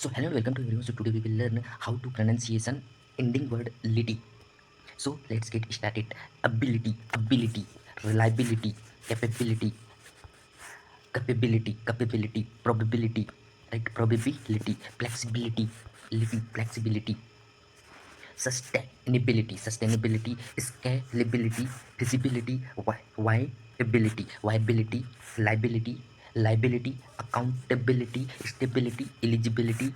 So hello and welcome to everyone. So today we will learn how to pronunciation ending word lity. So let's get started. Ability, reliability, capability, probability, right? Probability, flexibility, sustainability, scalability, feasibility, viability, liability, accountability, stability, eligibility,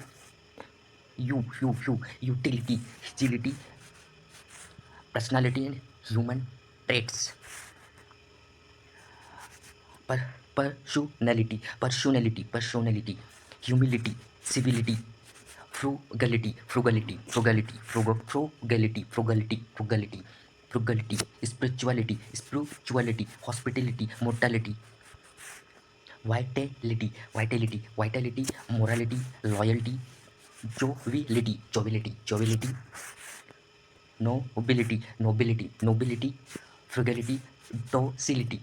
utility, agility, personality, and human traits. Per, personality, humility, civility, frugality, spirituality, hospitality, mortality, vitality, morality, loyalty, joviality, nobility, frugality, docility,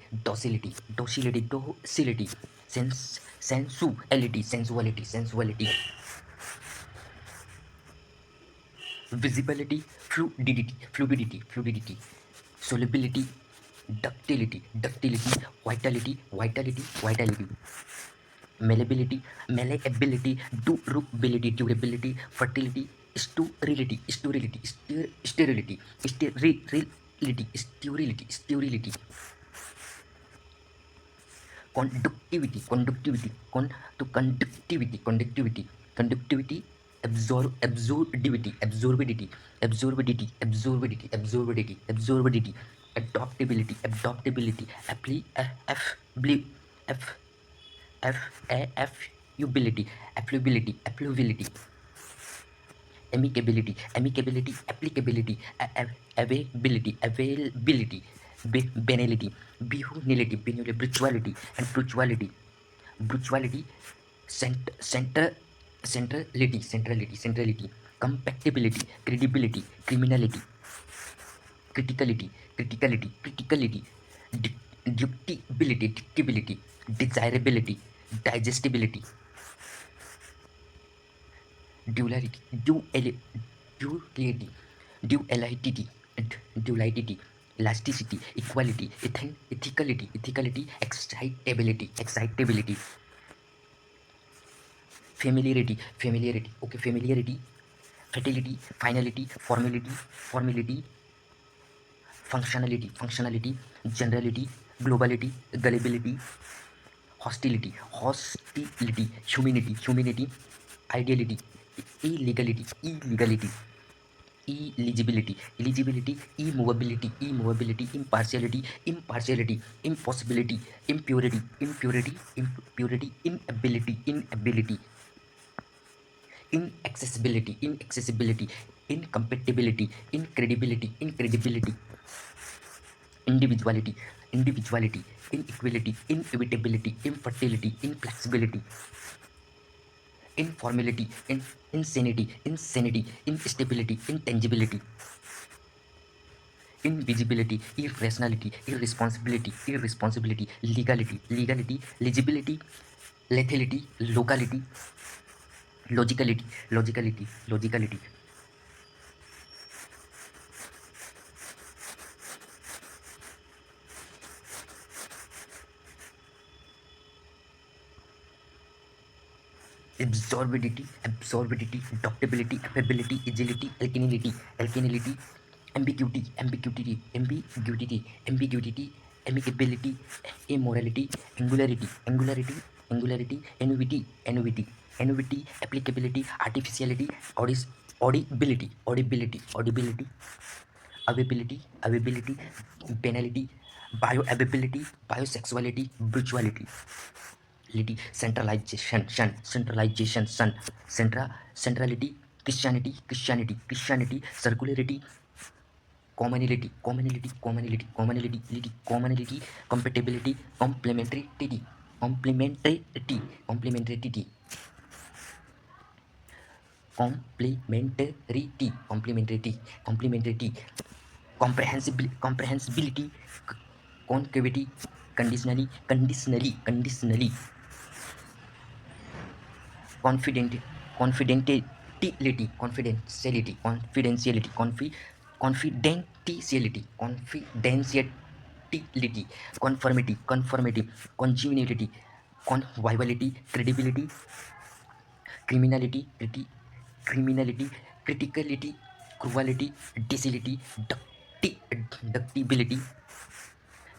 sensuality, visibility, fluidity, solubility, ductility, vitality, malleability, durability, fertility, sterility, conductivity, absorbidity, adaptability, F, affability, availability, banality, brutality, and brutality, center, centrality, compatibility, credibility, criticality, criticality, dictability, desirability, digestibility, duality, duality, duality, duality, elasticity, equality, ethicality, excitability, familiarity, fertility, finality, formality, functionality, generality, globality, gullibility, humanity, ideality, eligibility, immovability, impossibility, impurity, inability, inaccessibility, incompatibility, incredibility, individuality, inequality, inevitability, infertility, inflexibility, informality, insanity, instability, intangibility, invisibility, irresponsibility, legality, legibility, lethality, logicality, absorbidity, adaptability, affability, agility, alkalinity, amicability, immorality, angularity, annuity, applicability, artificiality, audibility, availability, penalty, bioavailability, biosexuality, brutality, centralization, centrality, Christianity, circularity, commonality, compatibility, complementarity, complementarity, complementarity, comprehensibility, concavity, conditionally, confident, confidentiality, confidentiality, confidentiality, confidentiality, confidentiality, conformity, conformity, congeniality, conviviality, credibility, criminality, criminality, criticality, cruelty, docility, ductibility,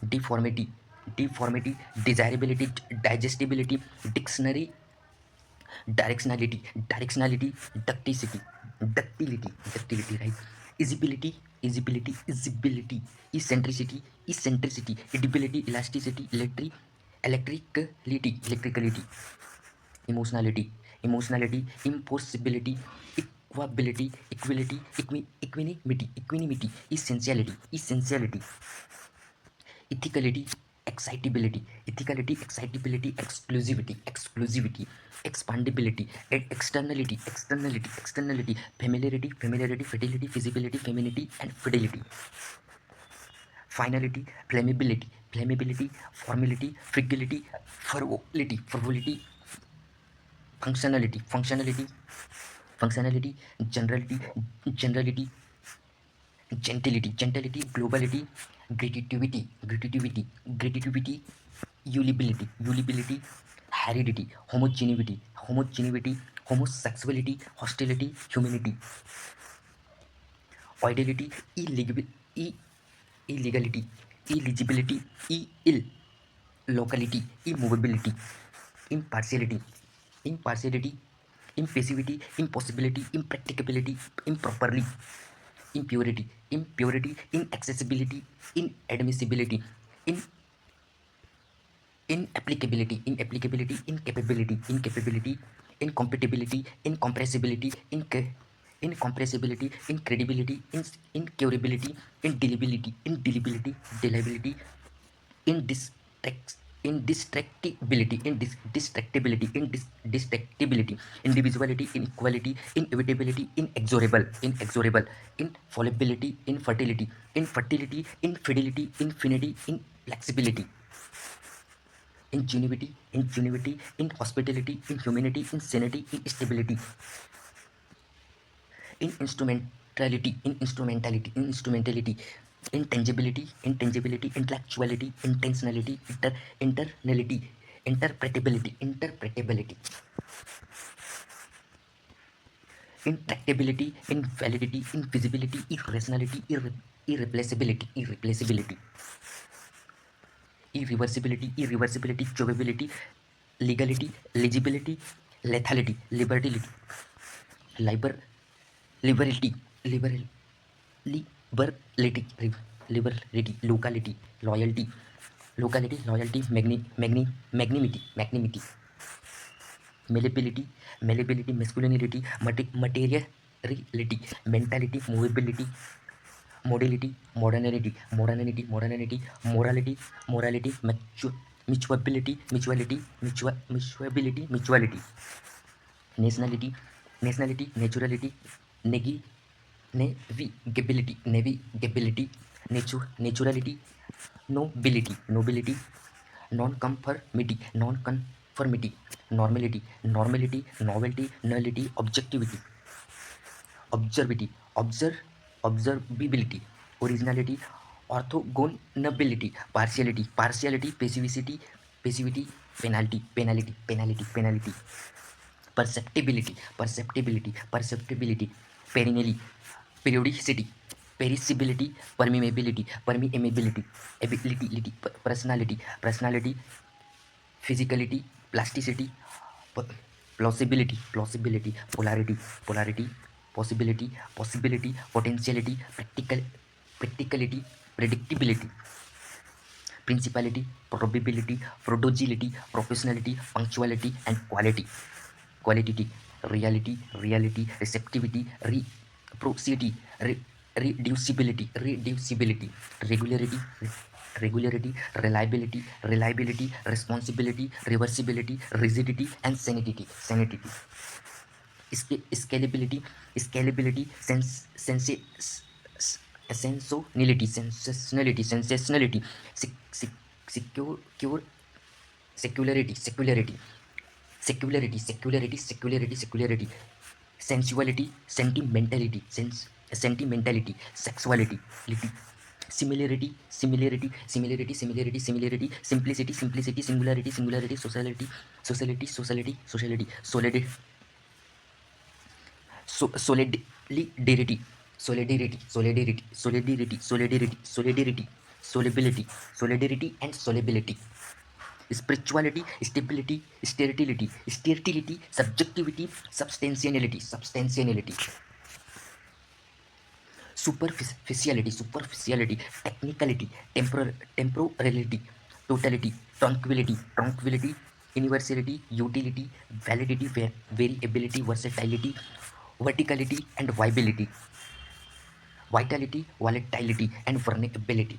deformity, deformity, desirability, digestibility, dictionary, directionality, directionality, ducticity, ductility, right? Easybility, easybility, easybility, eccentricity, eccentricity, edibility, elasticity, electricality, emotionality, emotionality, impossibility, equability, equality, equanimity, essentiality, essentiality, ethicality, excitability, exclusivity, expandability, externality, familiarity, fidelity, femininity, and fidelity, finality, flammability, formality, frigility, fervolity, functionality, generality, gentility, globality, gratuity, ullibility, heredity, homosexuality, hostility, humanity, oidality, illegality, illegibility, ill, locality, immovability, impartiality, impartiality, impassivity, impossibility, impracticability, improperly, impurity, inaccessibility, inadmissibility, in incapability, incredibility, incurability, indelibility, indistractability, individuality, inequality, inevitability, inexorable, infallibility, infertility, infinity, inflexibility, ingenuity, inhospitality, inhumanity, insanity, instability, instrumentality, intangibility, intellectuality, intentionality, internality, interpretability, intractability, invalidity, invisibility, irrationality, irreplaceability, irreversibility, jobability, legality, legibility, lethality, liber, liberality, liberal, liberality, locality, loyalty, magnanimity, malleability, masculinity, materiality, mentality, movability, modernity, morality, mutuality, nationality, naturality, negi, navigability, naturality, nobility, non-conformity, novelty, nullity, objectivity, observability, observability, originality, orthogonality, partiality, passivity, penalty, perceptibility, perennially, periodicity, perishability, permeability, personality, physicality, plasticity, plausibility, polarity, possibility, potentiality, practicality, predictability, principality, probability, prodigality, professionality, punctuality, and quality, reality, receptivity, reciprocity, reducibility, regularity, reliability, responsibility, reversibility, rigidity, and sanity, scalability, sensationality, secure, secularity, secularity, sensuality, sentimentality, sexuality, similarity, simplicity, singularity, sociality, solidarity, solubility, and solubility, spirituality, sterility, subjectivity, substantiality, superficiality, technicality, temporality, totality, tranquility, universality, utility, validity, variability, versatility, verticality, and viability, volatility, and vulnerability.